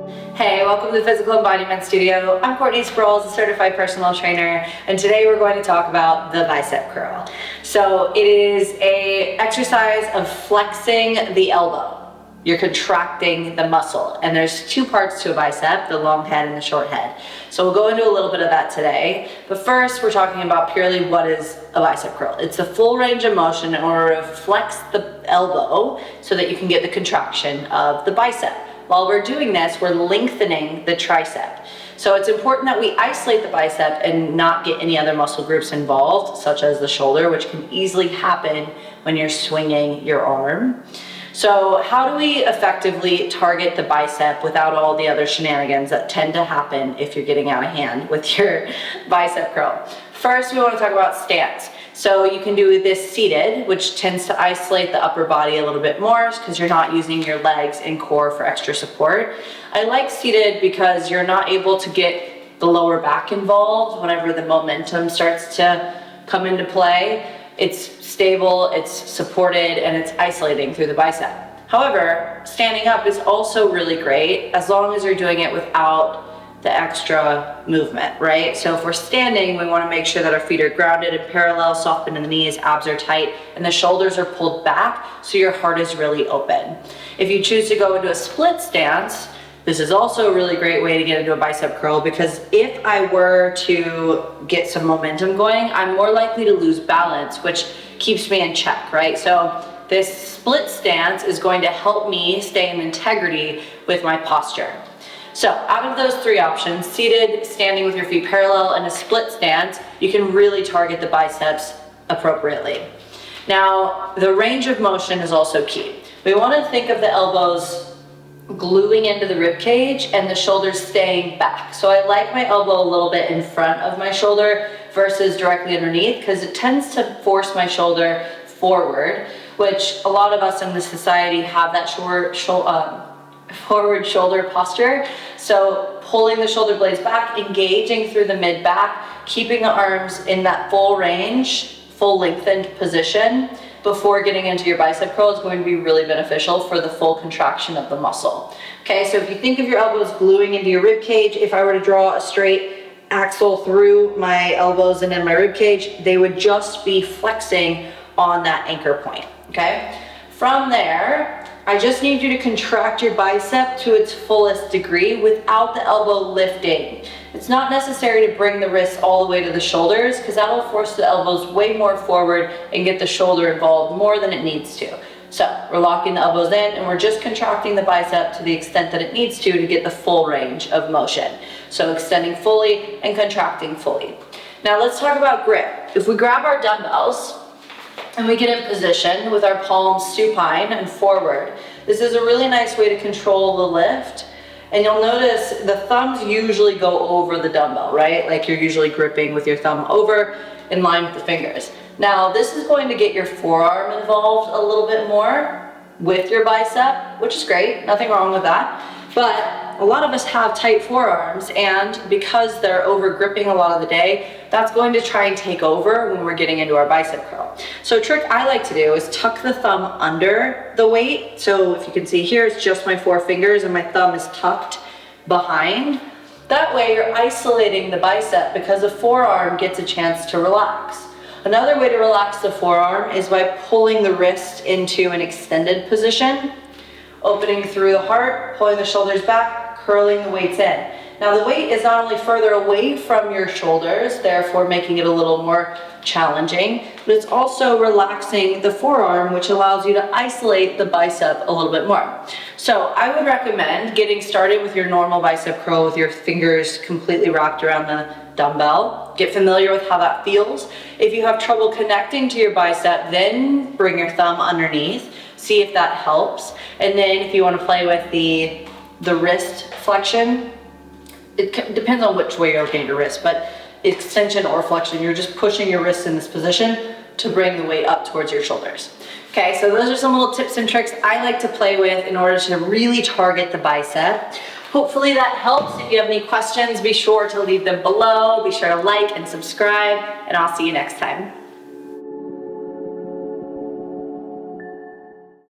Hey, welcome to the Physical Embodiment Studio. I'm Courtney Sproles, a certified personal trainer, and today we're going to talk about the bicep curl. So it is an exercise of flexing the elbow. You're contracting the muscle, and there's two parts to a bicep, the long head and the short head. So we'll go into a little bit of that today, but first we're talking about purely what is a bicep curl. It's a full range of motion in order to flex the elbow so that you can get the contraction of the bicep. While we're doing this, we're lengthening the tricep. So it's important that we isolate the bicep and not get any other muscle groups involved, such as the shoulder, which can easily happen when you're swinging your arm. So how do we effectively target the bicep without all the other shenanigans that tend to happen if you're getting out of hand with your bicep curl? First, we want to talk about stance. So you can do this seated, which tends to isolate the upper body a little bit more because you're not using your legs and core for extra support. I like seated because you're not able to get the lower back involved whenever the momentum starts to come into play. It's stable, it's supported, and it's isolating through the bicep. However, standing up is also really great as long as you're doing it without the extra movement, right? So if we're standing, we want to make sure that our feet are grounded and parallel, soften in the knees, abs are tight, and the shoulders are pulled back so your heart is really open. If you choose to go into a split stance, this is also a really great way to get into a bicep curl because if I were to get some momentum going, I'm more likely to lose balance, which keeps me in check, right? So this split stance is going to help me stay in integrity with my posture. So out of those three options, seated, standing with your feet parallel, and a split stance, you can really target the biceps appropriately. Now, the range of motion is also key. We want to think of the elbows gluing into the rib cage and the shoulders staying back. So I like my elbow a little bit in front of my shoulder versus directly underneath because it tends to force my shoulder forward, which a lot of us in this society have that forward shoulder posture. So pulling the shoulder blades back, engaging through the mid back, keeping the arms in that full range, full lengthened position before getting into your bicep curl is going to be really beneficial for the full contraction of the muscle. Okay, so if you think of your elbows gluing into your rib cage, if I were to draw a straight axle through my elbows and in my rib cage, they would just be flexing on that anchor point, okay? From there, I just need you to contract your bicep to its fullest degree without the elbow lifting. It's not necessary to bring the wrist all the way to the shoulders because that'll force the elbows way more forward and get the shoulder involved more than it needs to. So we're locking the elbows in and we're just contracting the bicep to the extent that it needs to get the full range of motion. So extending fully and contracting fully. Now let's talk about grip. If we grab our dumbbells, and we get in position with our palms supine and forward. This is a really nice way to control the lift. And you'll notice the thumbs usually go over the dumbbell, right? Like you're usually gripping with your thumb over in line with the fingers. Now this is going to get your forearm involved a little bit more with your bicep, which is great, nothing wrong with that. But a lot of us have tight forearms, and because they're over gripping a lot of the day, that's going to try and take over when we're getting into our bicep curl. So a trick I like to do is tuck the thumb under the weight. So if you can see here, it's just my four fingers and my thumb is tucked behind. That way you're isolating the bicep because the forearm gets a chance to relax. Another way to relax the forearm is by pulling the wrist into an extended position, opening through the heart, pulling the shoulders back, curling the weights in. Now the weight is not only further away from your shoulders, therefore making it a little more challenging, but it's also relaxing the forearm, which allows you to isolate the bicep a little bit more. So I would recommend getting started with your normal bicep curl with your fingers completely wrapped around the dumbbell. Get familiar with how that feels. If you have trouble connecting to your bicep, then bring your thumb underneath. See if that helps. And then if you want to play with the wrist flexion, it depends on which way you're looking at your wrist, but extension or flexion, you're just pushing your wrists in this position to bring the weight up towards your shoulders. Okay, so those are some little tips and tricks I like to play with in order to really target the bicep. Hopefully that helps. If you have any questions, be sure to leave them below. Be sure to like and subscribe, and I'll see you next time.